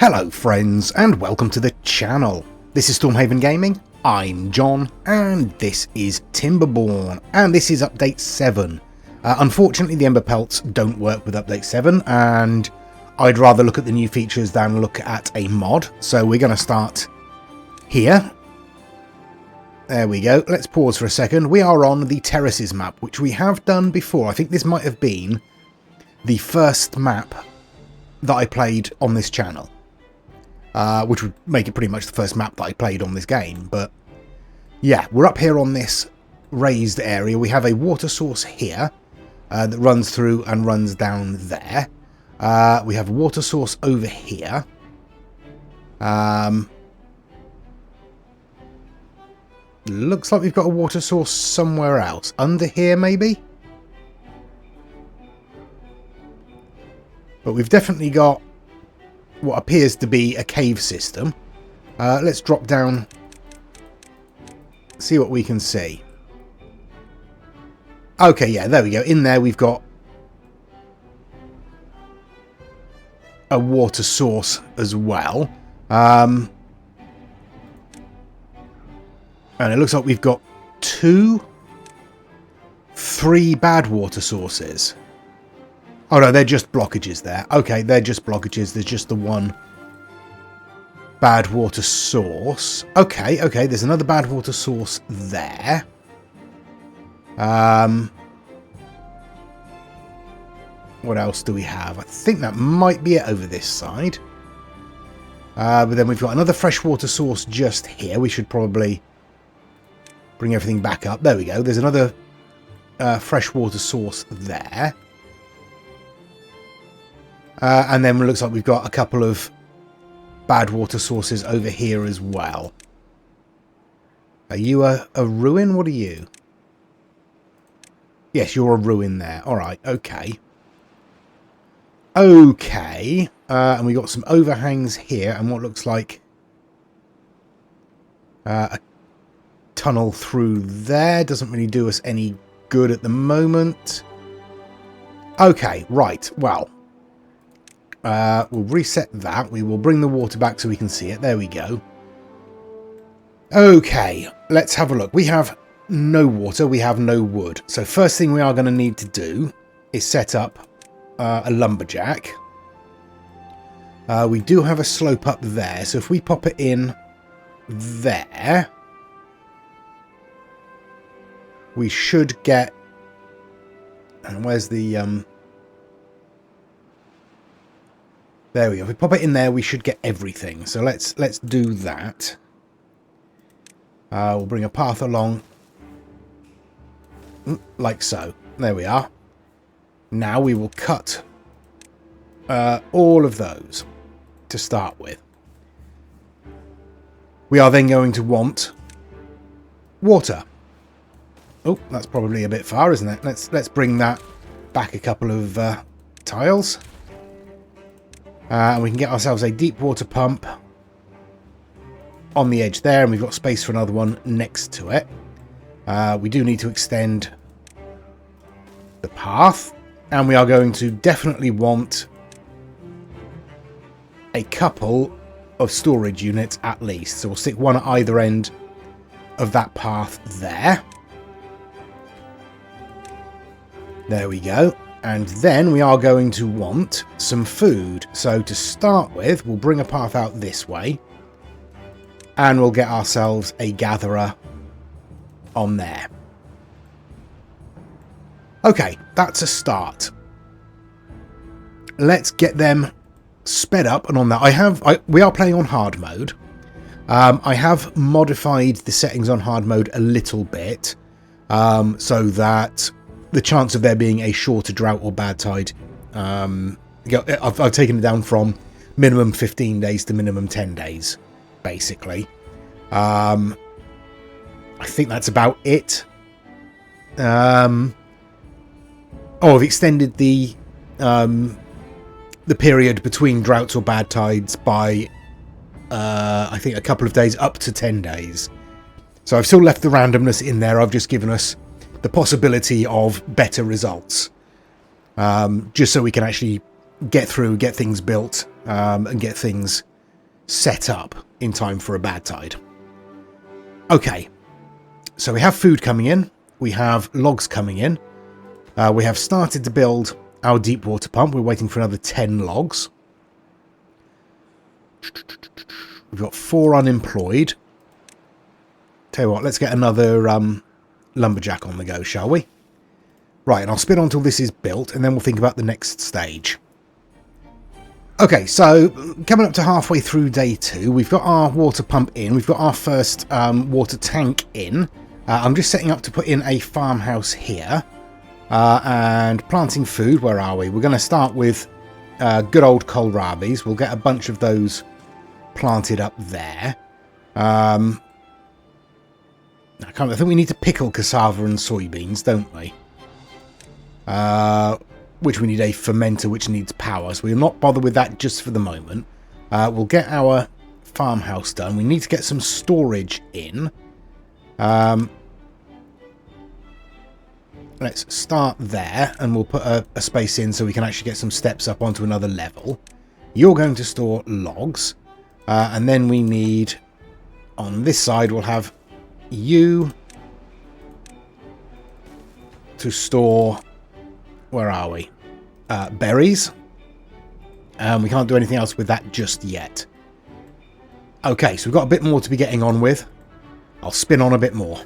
Hello friends and welcome to the channel. This is Stormhaven Gaming, I'm John and this is Timberborn and this is update 7. Unfortunately the Ember Pelts don't work with update 7 and I'd rather look at the new features than look at a mod, so we're going to start here. There we go, let's pause for a second. We are on the Terraces map, which we have done before. I think this might have been the first map that I played on this channel. Which would make it pretty much the first map that I played on this game. But yeah, we're up here on this raised area. We have a water source here that runs through and runs down there. We have a water source over here. Looks like we've got a water source somewhere else. Under here, maybe? But we've definitely got what appears to be a cave system. Let's drop down, see what we can see. Okay, yeah, there we go. In there we've got a water source as well. And it looks like we've got 3 bad water sources. Oh no, they're just blockages there. Okay, they're just blockages. There's just the one bad water source. Okay, there's another bad water source there. What else do we have? I think that might be it over this side. But then we've got another freshwater source just here. We should probably bring everything back up. There we go. There's another freshwater source there. And then it looks like we've got a couple of bad water sources over here as well. Are you a ruin? What are you? Yes, you're a ruin there. Alright, okay. Okay. And we got some overhangs here and what looks like a tunnel through there. Doesn't really do us any good at the moment. Okay, right. Well, we'll reset that. We will bring the water back so we can see it. There we go. Okay, let's have a look. We have no water. We have no wood. So first thing we are going to need to do is set up a lumberjack. We do have a slope up there. So if we pop it in there, we should get... And where's the... There we go. If we pop it in there, we should get everything. So let's do that. We'll bring a path along. Like so. There we are. Now we will cut all of those to start with. We are then going to want water. Oh, that's probably a bit far, isn't it? Let's bring that back a couple of tiles. And we can get ourselves a deep water pump on the edge there, and we've got space for another one next to it. We do need to extend the path, and we are going to definitely want a couple of storage units at least. So we'll stick one at either end of that path there. There we go. And then we are going to want some food. So to start with, we'll bring a path out this way. And we'll get ourselves a gatherer on there. Okay, that's a start. Let's get them sped up and on that. We are playing on hard mode. I have modified the settings on hard mode a little bit. So that the chance of there being a shorter drought or bad tide, I've taken it down from minimum 15 days to minimum 10 days, basically. I think that's about it. I've extended the period between droughts or bad tides by, I think, a couple of days, up to 10 days. So I've still left the randomness in there. I've just given us the possibility of better results, just so we can actually get through, get things built, and get things set up in time for a bad tide. Okay, so we have food coming in, we have logs coming in, we have started to build our deep water pump. We're waiting for another 10 logs. We've got 4 unemployed. Tell you what, let's get another lumberjack on the go, shall we? Right, and I'll spin on until this is built, and then we'll think about the next stage. Okay, so coming up to halfway through day 2, we've got our water pump in, we've got our first water tank in. I'm just setting up to put in a farmhouse here, and planting food. Where are we? We're going to start with good old kohlrabis. We'll get a bunch of those planted up there. I think we need to pickle cassava and soybeans, don't we? Which we need a fermenter, which needs power, so we'll not bother with that just for the moment. We'll get our farmhouse done. We need to get some storage in. Let's start there, and we'll put a space in so we can actually get some steps up onto another level. You're going to store logs, and then we need, on this side, we'll have you to store, where are we? Berries. We can't do anything else with that just yet. Okay, so we've got a bit more to be getting on with. I'll spin on a bit more.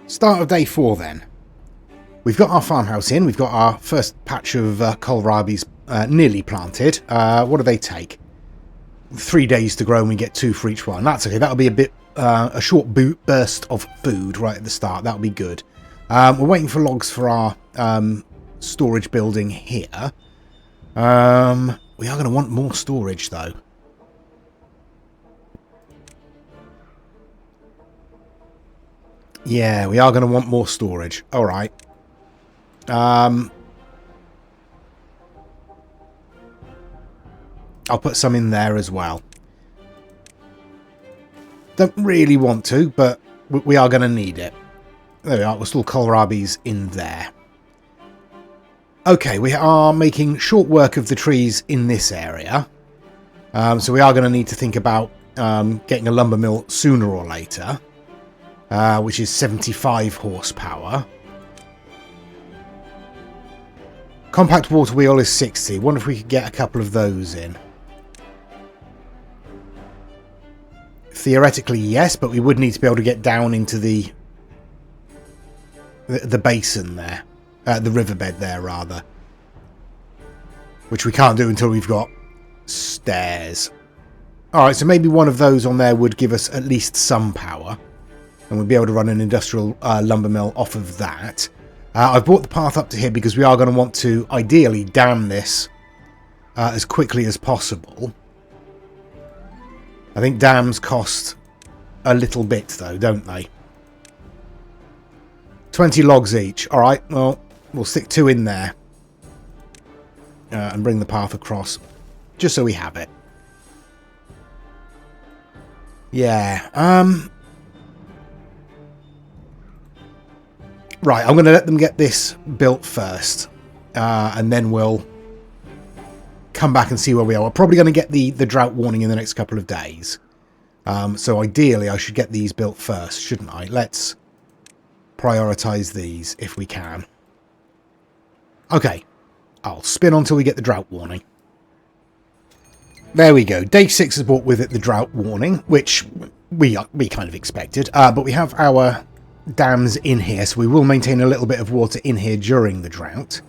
Start of day 4 then. We've got our farmhouse in. We've got our first patch of kohlrabis nearly planted. What do they take? 3 days to grow, and we get 2 for each one. That's okay. That'll be a bit a short burst of food right at the start. That'll be good. We're waiting for logs for our storage building here. We are going to want more storage though. Yeah, we are going to want more storage. All right. I'll put some in there as well. Don't really want to, but we are going to need it. There we are. We're still kohlrabis in there. Okay, we are making short work of the trees in this area. So we are going to need to think about getting a lumber mill sooner or later. Which is 75 horsepower. Compact water wheel is 60. Wonder if we could get a couple of those in. Theoretically, yes, but we would need to be able to get down into the basin there. The riverbed there, rather. Which we can't do until we've got stairs. Alright, so maybe one of those on there would give us at least some power. And we'll be able to run an industrial lumber mill off of that. I've brought the path up to here because we are going to want to ideally dam this as quickly as possible. I think dams cost a little bit though, don't they? 20 logs each. Alright, well, we'll stick 2 in there. And bring the path across. Just so we have it. Yeah, right, I'm going to let them get this built first. And then we'll come back and see where we are. We're probably going to get the drought warning in the next couple of days. So ideally, I should get these built first, shouldn't I? Let's prioritise these if we can. Okay, I'll spin on until we get the drought warning. There we go. Day 6 has brought with it the drought warning, which we kind of expected. But we have our dams in here, so we will maintain a little bit of water in here during the drought.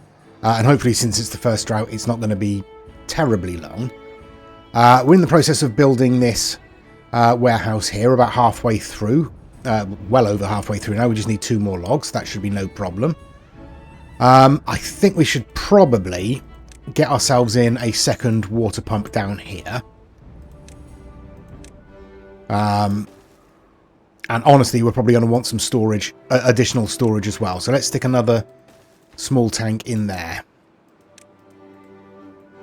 And hopefully, since it's the first drought, it's not going to be terribly long. We're in the process of building this warehouse here, about halfway through. Well over halfway through now. We just need 2 more logs. That should be no problem. I think we should probably get ourselves in a second water pump down here. And honestly, we're probably going to want some storage, additional storage as well. So let's stick another small tank in there.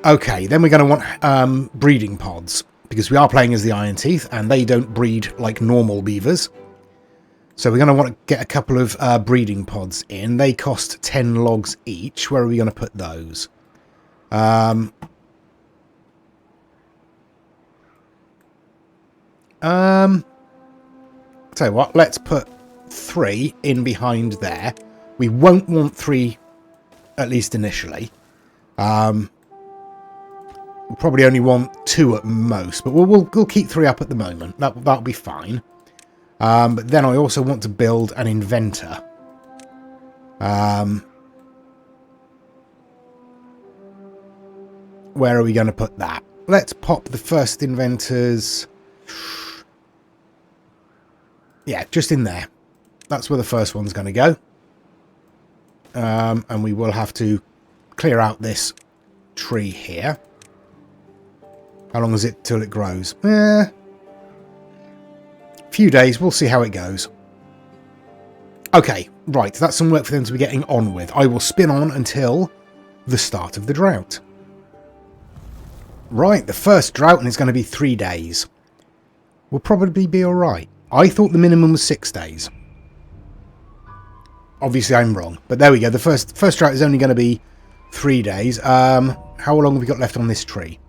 Okay, then we're going to want breeding pods, because we are playing as the Iron Teeth, and they don't breed like normal beavers. So we're going to want to get a couple of breeding pods in. They cost 10 logs each. Where are we going to put those? Tell you what, let's put 3 in behind there. We won't want 3, at least initially. We'll probably only want 2 at most, but we'll keep 3 up at the moment. That'll be fine. But then I also want to build an inventor. Where are we going to put that? Let's pop the first inventors. Yeah, just in there. That's where the first one's going to go. And we will have to clear out this tree here. How long is it till it grows? Few days. We'll see how it goes. Okay, right. That's some work for them to be getting on with. I will spin on until the start of the drought. Right, the first drought, and it's going to be 3 days. We'll probably be alright. I thought the minimum was 6 days. Obviously, I'm wrong. But there we go. The first drought is only going to be 3 days. How long have we got left on this tree?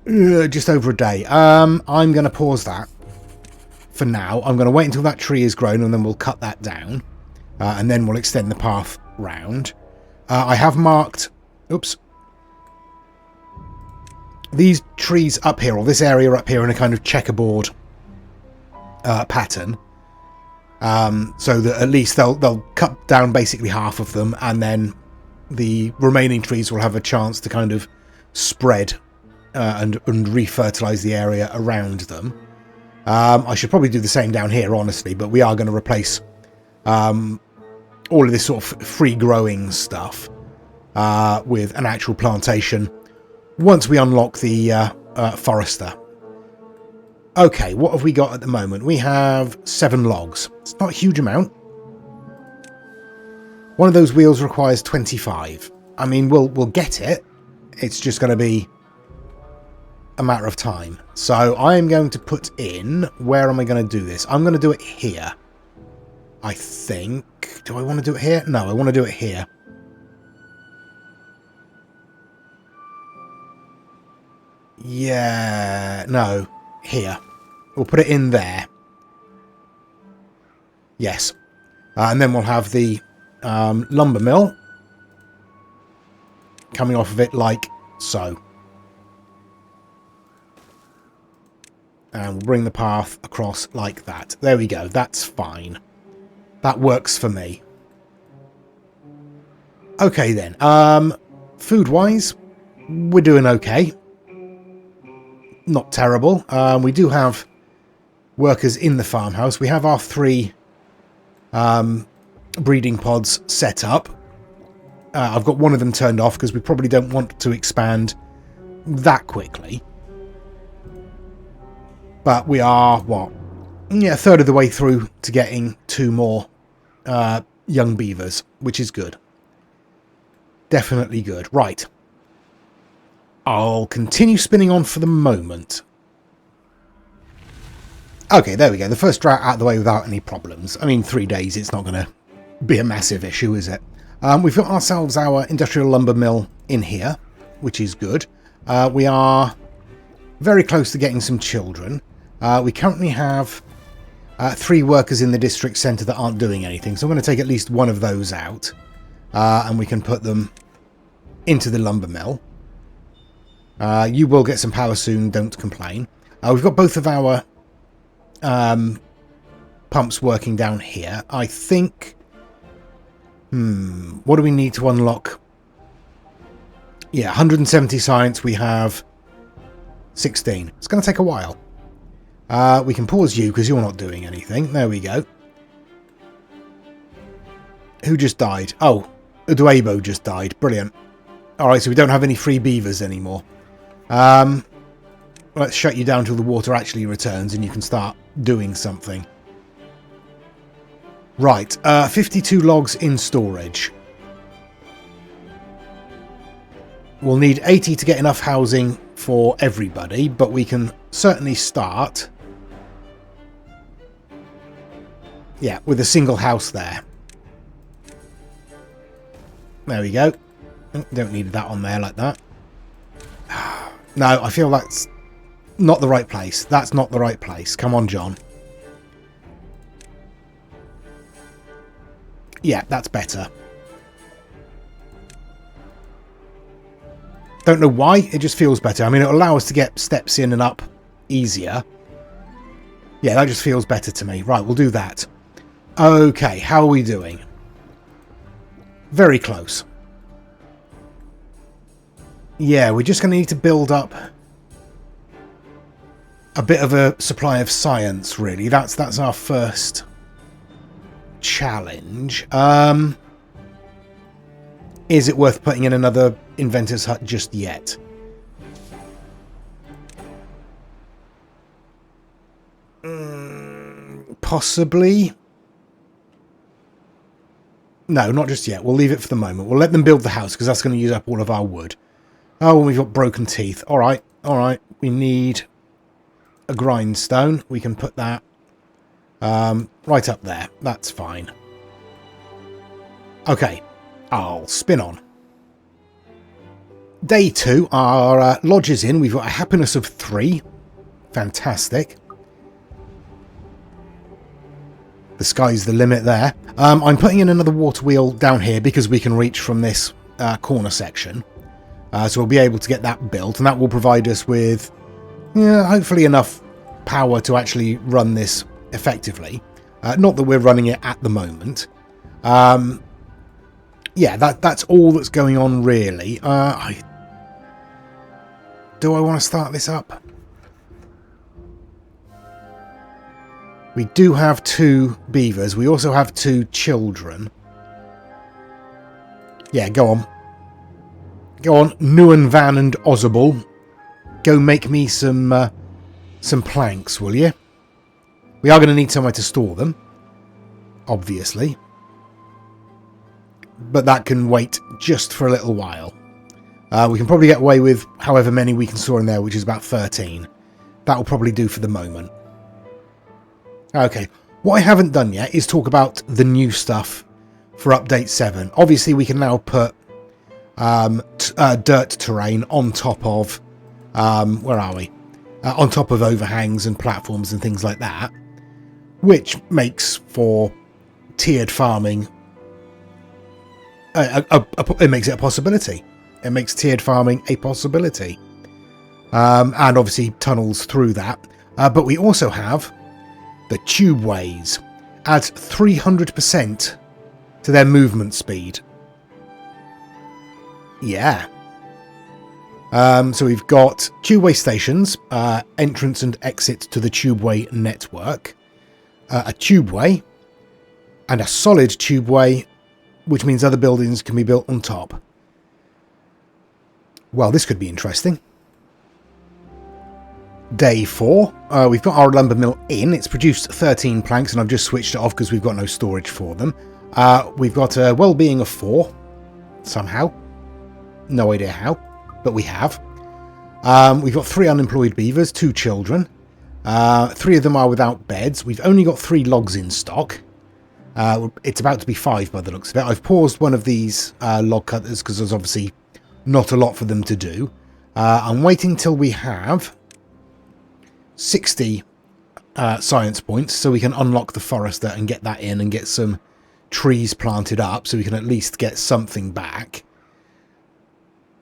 Just over a day. I'm going to pause that for now. I'm going to wait until that tree is grown, and then we'll cut that down. And then we'll extend the path round. I have marked... Oops. These trees up here, or this area up here, in a kind of checkerboard pattern. So that at least they'll cut down basically half of them, and then the remaining trees will have a chance to kind of spread and refertilize the area around them. I should probably do the same down here, honestly, but we are going to replace all of this sort of free growing stuff with an actual plantation once we unlock the forester. Okay, what have we got at the moment? We have 7 logs. It's not a huge amount. One of those wheels requires 25. I mean, we'll get it. It's just going to be a matter of time. So I am going to put in... Where am I going to do this? I'm going to do it here. I think... Do I want to do it here? No, I want to do it here. Yeah... No. Here. We'll put it in there. Yes. And then we'll have the lumber mill coming off of it like so. And we'll bring the path across like that. There we go. That's fine. That works for me. Okay then. Food-wise, we're doing okay. Not terrible. We do have workers in the farmhouse. We have our 3 breeding pods set up. I've got one of them turned off because we probably don't want to expand that quickly. But we are, what? Yeah, a third of the way through to getting 2 more young beavers, which is good. Definitely good. Right. I'll continue spinning on for the moment. Okay, there we go. The first drought out of the way without any problems. I mean, 3 days, it's not going to be a massive issue, is it? We've got ourselves our industrial lumber mill in here, which is good. We are very close to getting some children. We currently have 3 workers in the district centre that aren't doing anything, so I'm going to take at least one of those out, and we can put them into the lumber mill. You will get some power soon, don't complain. We've got both of our pumps working down here. I think... what do we need to unlock? Yeah, 170 science. We have 16. It's going to take a while. We can pause you because you're not doing anything. There we go. Who just died? Oh, Uduebo just died. Brilliant. Alright, so we don't have any free beavers anymore. Let's shut you down till the water actually returns and you can start doing something. Right, 52 logs in storage. We'll need 80 to get enough housing for everybody, but we can certainly start... Yeah, with a single house there. There we go. Don't need that on there like that. No, I feel that's not the right place. That's not the right place. Come on, John. Yeah, that's better. Don't know why, it just feels better. I mean, it'll allow us to get steps in and up easier. Yeah, that just feels better to me. Right, we'll do that. Okay, how are we doing? Very close. Yeah, we're just going to need to build up a bit of a supply of science, really. That's our first challenge. Is it worth putting in another inventor's hut just yet? Possibly. No, not just yet. We'll leave it for the moment. We'll let them build the house because that's going to use up all of our wood. Oh, and we've got broken teeth. All right, all right. We need a grindstone. We can put that right up there. That's fine. Okay, I'll spin on. Day 2, our lodge is in. We've got a happiness of 3. Fantastic. The sky's the limit there. I'm putting in another water wheel down here because we can reach from this corner section. So we'll be able to get that built, and that will provide us with hopefully enough power to actually run this effectively. Not that we're running it at the moment. Yeah, that's all that's going on, really. Do I want to start this up? We do have 2 beavers. We also have 2 children. Yeah, go on. Go on, Nuan, Van and Ozable. Go make me some planks, will you? We are going to need somewhere to store them, obviously. But that can wait just for a little while. We can probably get away with however many we can store in there, which is about 13. That will probably do for the moment. Okay, what I haven't done yet is talk about the new stuff for Update 7. Obviously, we can now put dirt terrain on top of... where are we? On top of overhangs and platforms and things like that. Which makes for tiered farming... it makes it a possibility. It makes tiered farming a possibility. And obviously tunnels through that. But we also have the tubeways. Adds 300% to their movement speed. Yeah. So we've got tubeway stations, entrance and exit to the tubeway network, a tubeway, and a solid tubeway, which means other buildings can be built on top. Well, this could be interesting. Day 4, we've got our lumber mill in. It's produced 13 planks, and I've just switched it off because we've got no storage for them. We've got a well-being of 4, somehow. No idea how, but we have. We've got 3 unemployed beavers, 2 children. 3 of them are without beds. We've only got 3 logs in stock. It's about to be 5 by the looks of it. I've paused one of these log cutters because there's obviously not a lot for them to do. I'm waiting till we have 60 science points so we can unlock the forester and get that in and get some trees planted up so we can at least get something back.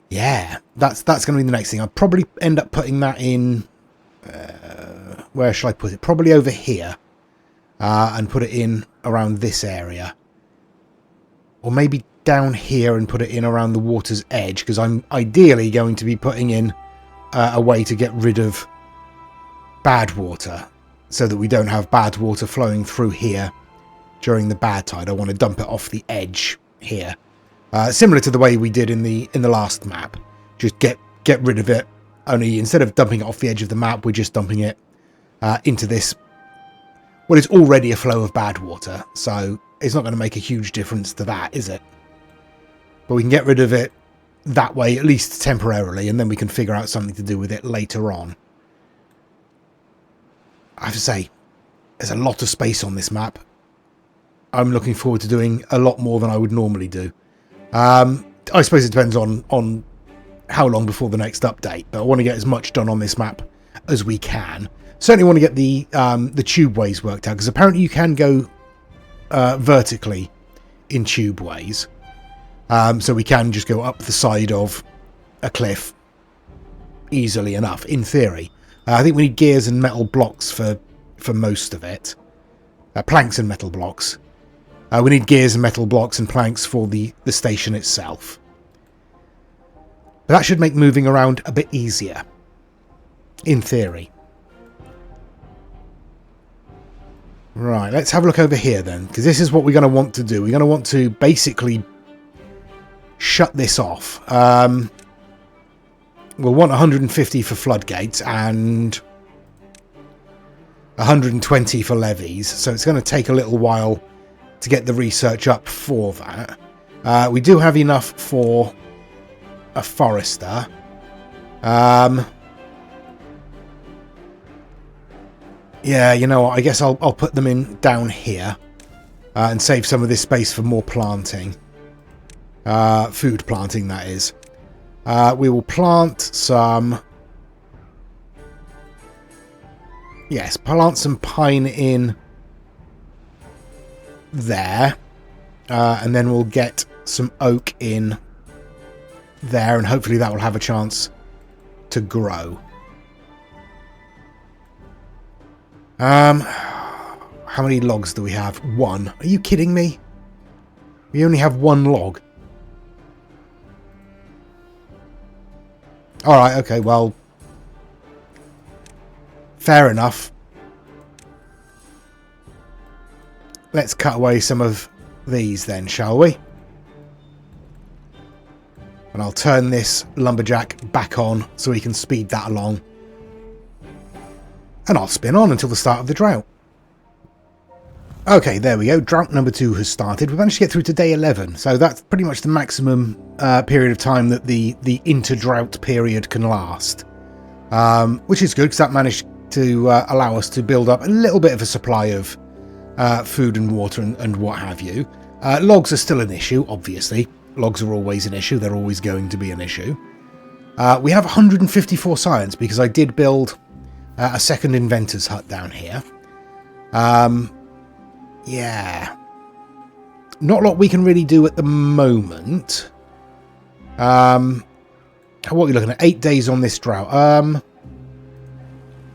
Yeah, that's going to be the next thing. I'll probably end up putting that in... where shall I put it? Probably over here. And put it in around this area. Or maybe down here and put it in around the water's edge, because I'm ideally going to be putting in a way to get rid of bad water, so that we don't have bad water flowing through here during the bad tide. I want to dump it off the edge here. Similar to the way we did in the last map. Just get rid of it. Only instead of dumping it off the edge of the map, we're just dumping it into this. Well, it's already a flow of bad water, so it's not going to make a huge difference to that, is it? But we can get rid of it that way, at least temporarily, and then we can figure out something to do with it later on. I have to say, there's a lot of space on this map. I'm looking forward to doing a lot more than I would normally do. I suppose it depends on how long before the next update, but I want to get as much done on this map as we can. Certainly want to get the tubeways worked out, because apparently you can go vertically in tubeways. So we can just go up the side of a cliff easily enough, in theory. I think we need gears and metal blocks for most of it. Planks and metal blocks. We need gears and metal blocks and planks for the station itself. But that should make moving around a bit easier, in theory. Right, let's have a look over here then, because this is what we're going to want to do. We're going to want to basically shut this off. We'll want 150 for floodgates and 120 for levies, so it's going to take a little while to get the research up for that. We do have enough for a forester. Yeah, you know what, I guess I'll put them in down here and save some of this space for more planting. Food planting, that is. We will plant some... Yes, plant some pine in there. And then we'll get some oak in there, and hopefully that will have a chance to grow. How many logs do we have? One. Are you kidding me? We only have one log. Alright, okay, well, fair enough. Let's cut away some of these then, shall we? And I'll turn this lumberjack back on so we can speed that along. And I'll spin on until the start of the drought. Okay, there we go. Drought number 2 has started. We've managed to get through to day 11, so that's pretty much the maximum period of time that the inter-drought period can last. Which is good, because that managed to allow us to build up a little bit of a supply of food and water and what have you. Logs are still an issue, obviously. Logs are always an issue. They're always going to be an issue. We have 154 science, because I did build a second inventor's hut down here. Yeah. Not a lot we can really do at the moment. What are we looking at? 8 days on this drought.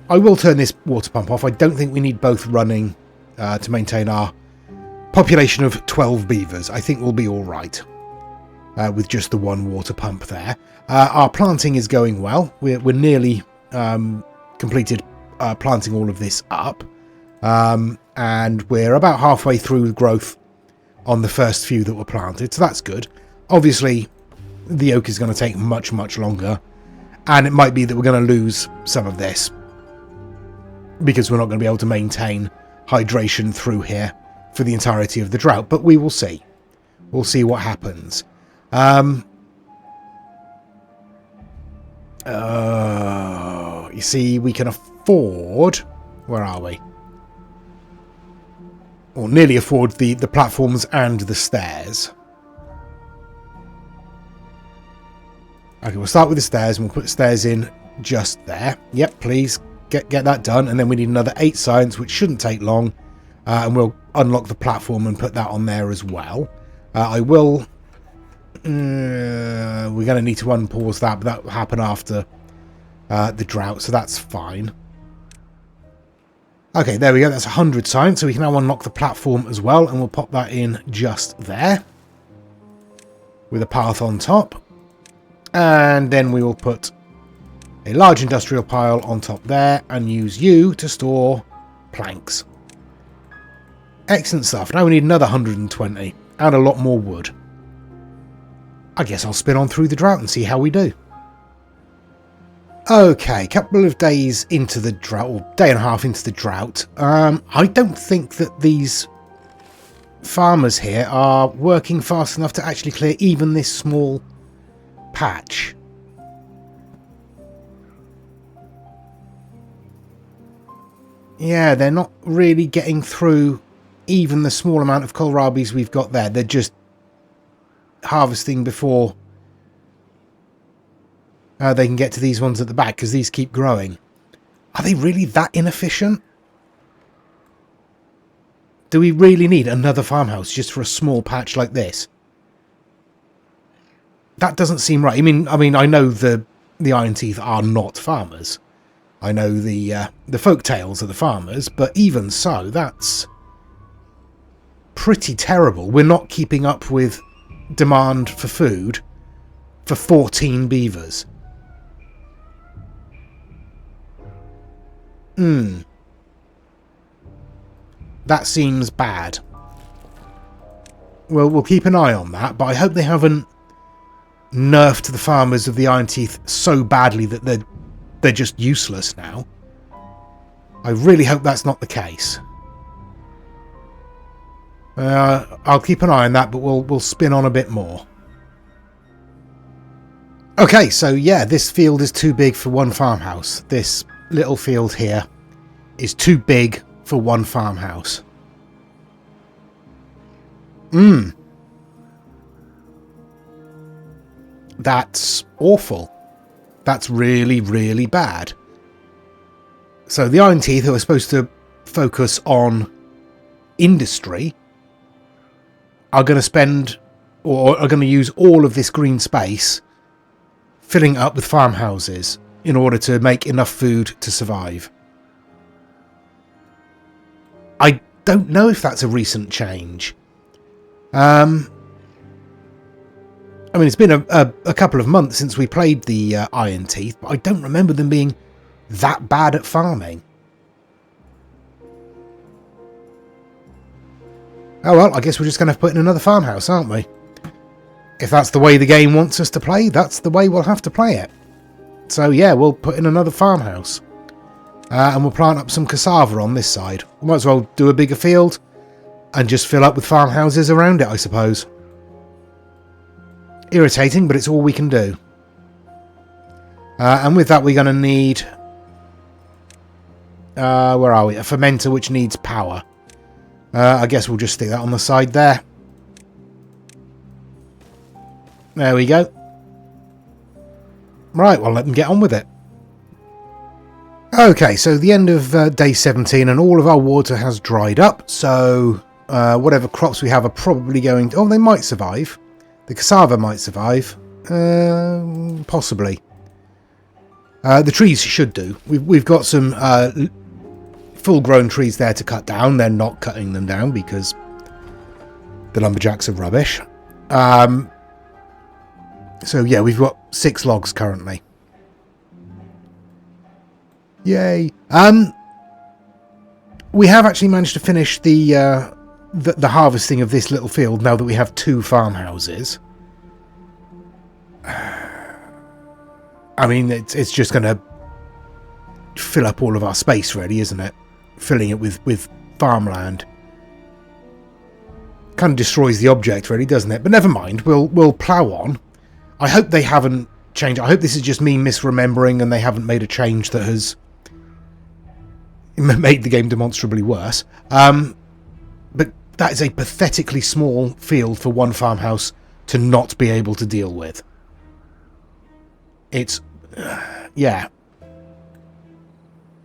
I will turn this water pump off. I don't think we need both running to maintain our population of 12 beavers. I think we'll be all right with just the one water pump there. Our planting is going well. We're nearly completed planting all of this up. And we're about halfway through growth on the first few that were planted, so that's good. Obviously, the oak is going to take much, much longer, and it might be that we're going to lose some of this because we're not going to be able to maintain hydration through here for the entirety of the drought, but we will see. We'll see what happens. You see, we can afford... Where are we? Or nearly afford the platforms and the stairs. Okay, we'll start with the stairs and we'll put the stairs in just there. Yep, please get that done. And then we need another 8 science, which shouldn't take long. And we'll unlock the platform and put that on there as well. I will... we're going to need to unpause that, but that will happen after the drought, so that's fine. Okay, there we go. That's 100 science, so we can now unlock the platform as well, and we'll pop that in just there with a path on top. And then we will put a large industrial pile on top there and use you to store planks. Excellent stuff. Now we need another 120 and a lot more wood. I guess I'll spin on through the drought and see how we do. Okay, couple of days into the drought, or day and a half into the drought. I don't think that these farmers here are working fast enough to actually clear even this small patch. Yeah, they're not really getting through even the small amount of kohlrabis we've got there. They're just harvesting before they can get to these ones at the back, because these keep growing. Are they really that inefficient? Do we really need another farmhouse just for a small patch like this? That doesn't seem right. I mean, I know the Iron Teeth are not farmers. I know the folk tales are the farmers, but even so, that's pretty terrible. We're not keeping up with demand for food for 14 beavers. That seems bad. Well, we'll keep an eye on that, but I hope they haven't nerfed the farmers of the Iron Teeth so badly that they're just useless now. I really hope that's not the case. I'll keep an eye on that, but we'll spin on a bit more. Okay, so yeah, this field is too big for one farmhouse. This little field here is too big for one farmhouse. That's awful. That's really, really bad. So the Iron Teeth, who are supposed to focus on industry, are going to spend, or are going to use all of this green space filling it up with farmhouses in order to make enough food to survive. I don't know if that's a recent change. I mean, it's been a couple of months since we played the Iron Teeth, but I don't remember them being that bad at farming. Oh well, I guess we're just going to have to put in another farmhouse, aren't we? If that's the way the game wants us to play, that's the way we'll have to play it. So yeah, we'll put in another farmhouse. And we'll plant up some cassava on this side. We might as well do a bigger field and just fill up with farmhouses around it, I suppose. Irritating, but it's all we can do. And with that, we're going to need... where are we? A fermenter which needs power. I guess we'll just stick that on the side there. There we go. Right, well, let them get on with it. Okay, so the end of day 17 and all of our water has dried up. So whatever crops we have are probably going to... Oh, they might survive. The cassava might survive. Possibly. The trees should do. We've got some full-grown trees there to cut down. They're not cutting them down because the lumberjacks are rubbish. So yeah, we've got 6 logs currently. Yay! We have actually managed to finish the harvesting of this little field now that we have 2 farmhouses. I mean, it's just going to fill up all of our space, really, isn't it? Filling it with farmland. Kind of destroys the object, really, doesn't it? But never mind, we'll plough on. I hope they haven't changed. I hope this is just me misremembering and they haven't made a change that has made the game demonstrably worse. But that is a pathetically small field for one farmhouse to not be able to deal with. It's... yeah.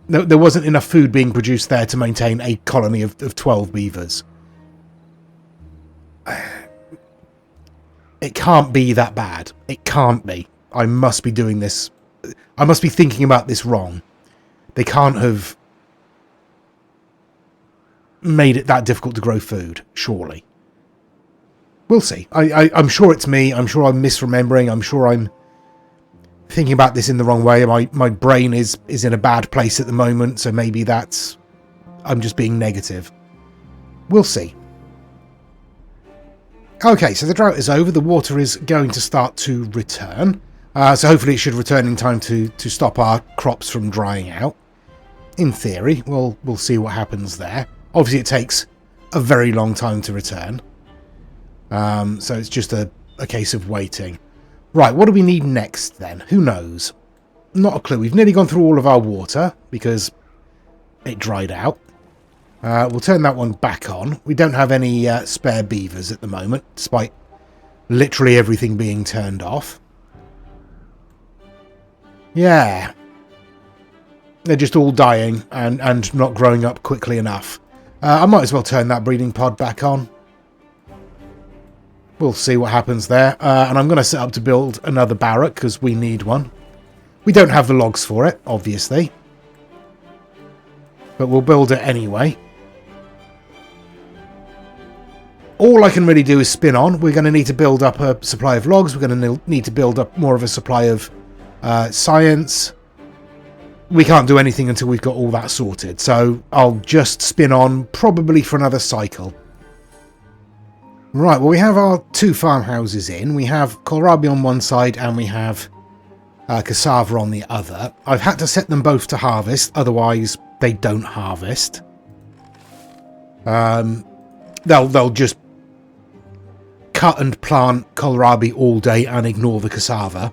There wasn't enough food being produced there to maintain a colony of 12 beavers. It can't be that bad. It can't be. I must be doing this... I must be thinking about this wrong. They can't have made it that difficult to grow food, surely. We'll see. I'm sure it's me. I'm sure I'm misremembering. I'm sure I'm thinking about this in the wrong way. My brain is in a bad place at the moment, so maybe that's... I'm just being negative. We'll see. Okay, so the drought is over. The water is going to start to return. So hopefully it should return in time to stop our crops from drying out. In theory, we'll see what happens there. Obviously it takes a very long time to return. So it's just a case of waiting. Right, what do we need next then? Who knows? Not a clue. We've nearly gone through all of our water because it dried out. We'll turn that one back on. We don't have any spare beavers at the moment, despite literally everything being turned off. Yeah. They're just all dying and not growing up quickly enough. I might as well turn that breeding pod back on. We'll see what happens there. And I'm going to set up to build another barrack because we need one. We don't have the logs for it, obviously. But we'll build it anyway. All I can really do is spin on. We're going to need to build up a supply of logs. We're going to need to build up more of a supply of science. We can't do anything until we've got all that sorted. So I'll just spin on probably for another cycle. Right, well, we have our 2 farmhouses in. We have kohlrabi on one side and we have cassava on the other. I've had to set them both to harvest, otherwise they don't harvest. They'll just cut and plant kohlrabi all day and ignore the cassava.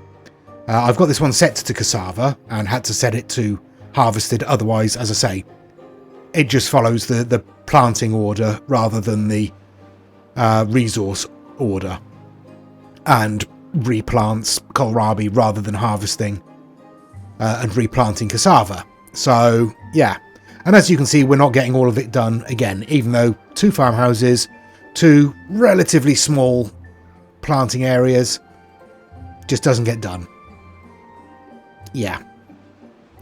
I've got this one set to cassava and had to set it to harvested, otherwise, as I say, it just follows the planting order rather than the resource order and replants kohlrabi rather than harvesting and replanting cassava. So, yeah. And as you can see, we're not getting all of it done again, even though 2 farmhouses, 2 relatively small planting areas, just doesn't get done. Yeah.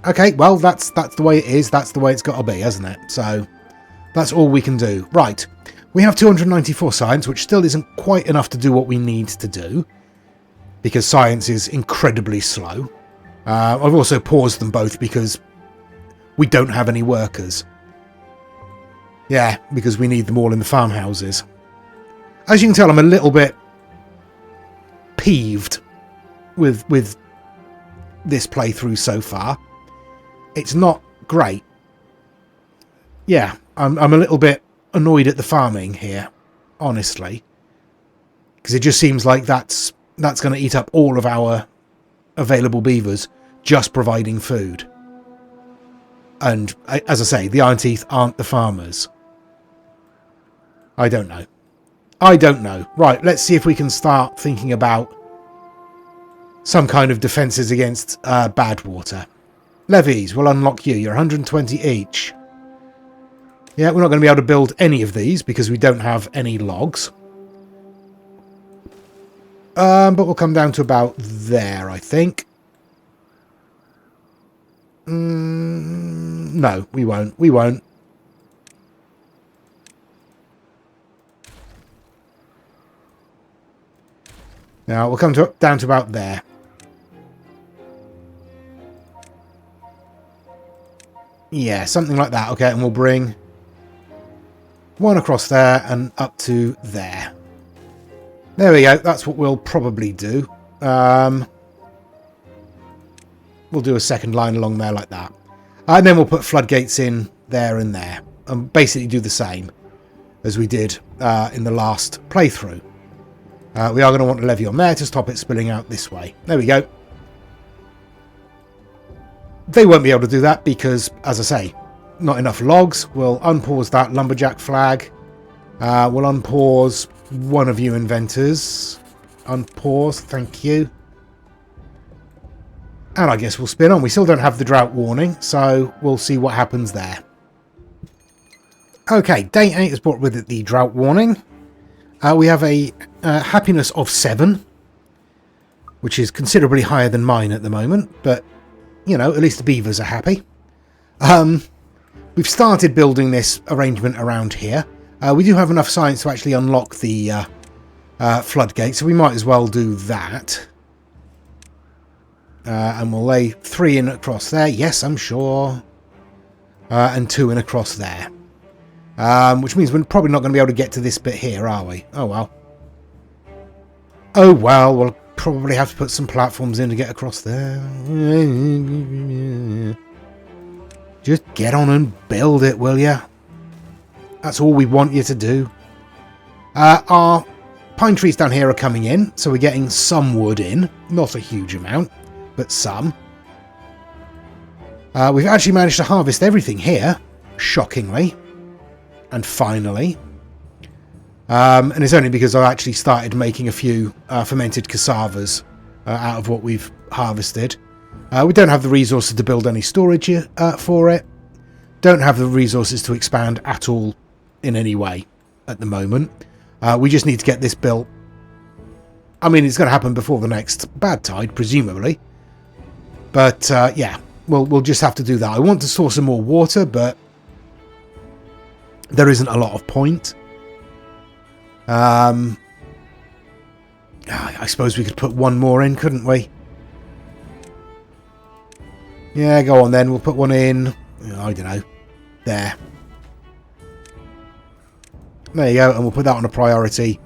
Okay, well, that's the way it is. That's the way it's got to be, hasn't it? So, that's all we can do. Right. We have 294 science, which still isn't quite enough to do what we need to do, because science is incredibly slow. I've also paused them both because we don't have any workers. Yeah, because we need them all in the farmhouses. As you can tell, I'm a little bit peeved with this playthrough so far. It's not great. Yeah, I'm a little bit annoyed at the farming here, honestly, because it just seems like that's going to eat up all of our available beavers just providing food. And as I say, the Iron Teeth aren't the farmers. I don't know. Right, let's see if we can start thinking about some kind of defences against bad water. Levies will unlock you. You're 120 each. Yeah, we're not going to be able to build any of these because we don't have any logs. But we'll come down to about there, I think. No, we won't. We won't. Now, we'll come down to about there. Yeah, something like that. Okay, and we'll bring one across there and up to there. There we go. That's what we'll probably do. We'll do a second line along there like that. And then we'll put floodgates in there and there. And basically do the same as we did in the last playthrough. We are going to want a levee on there to stop it spilling out this way. There we go. They won't be able to do that because, as I say, not enough logs. We'll unpause that lumberjack flag. We'll unpause one of you inventors. Unpause, thank you. And I guess we'll spin on. We still don't have the drought warning, so we'll see what happens there. Okay, day 8 has brought with it the drought warning. We have a happiness of 7, which is considerably higher than mine at the moment, but, you know, at least the beavers are happy. We've started building this arrangement around here. We do have enough science to actually unlock the floodgate, so we might as well do that. And we'll lay 3 in across there. Yes, I'm sure. And 2 in across there. Which means we're probably not going to be able to get to this bit here, are we? Oh, well. Oh, well, we'll probably have to put some platforms in to get across there. Just get on and build it, will ya? That's all we want you to do. Our pine trees down here are coming in, so we're getting some wood in. Not a huge amount, but some. We've actually managed to harvest everything here, shockingly. And finally. And it's only because I actually started making a few fermented cassavas out of what we've harvested. We don't have the resources to build any storage for it. Don't have the resources to expand at all in any way at the moment. We just need to get this built. I mean, it's going to happen before the next bad tide, presumably. But, yeah, we'll just have to do that. I want to store some more water, but there isn't a lot of point. I suppose we could put one more in, couldn't we? Yeah, go on then. We'll put one in. I don't know. There. There you go. And we'll put that on a priority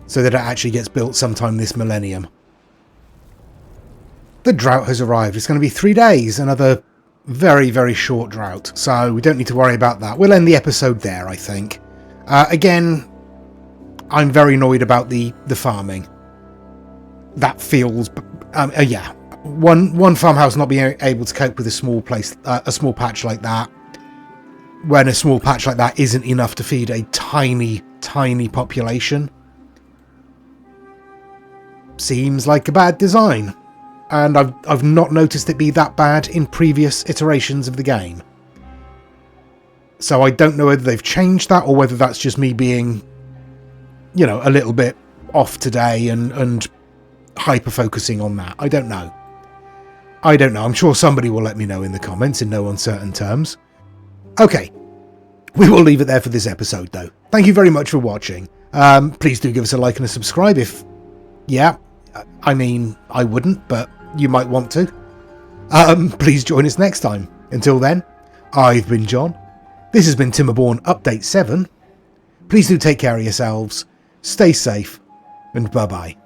so that it actually gets built sometime this millennium. The drought has arrived. It's going to be 3 days. Another very, very short drought. So we don't need to worry about that. We'll end the episode there, I think. Again, I'm very annoyed about the farming. That feels... yeah. One farmhouse not being able to cope with a small patch like that, when a small patch like that isn't enough to feed a tiny, tiny population, seems like a bad design. And I've not noticed it be that bad in previous iterations of the game. So I don't know whether they've changed that or whether that's just me being, you know, a little bit off today and hyper-focusing on that. I don't know. I'm sure somebody will let me know in the comments in no uncertain terms. Okay. We will leave it there for this episode, though. Thank you very much for watching. Please do give us a like and a subscribe if... Yeah. I mean, I wouldn't, but you might want to. Please join us next time. Until then, I've been John. This has been Timberborn Update 7. Please do take care of yourselves. Stay safe. And bye-bye.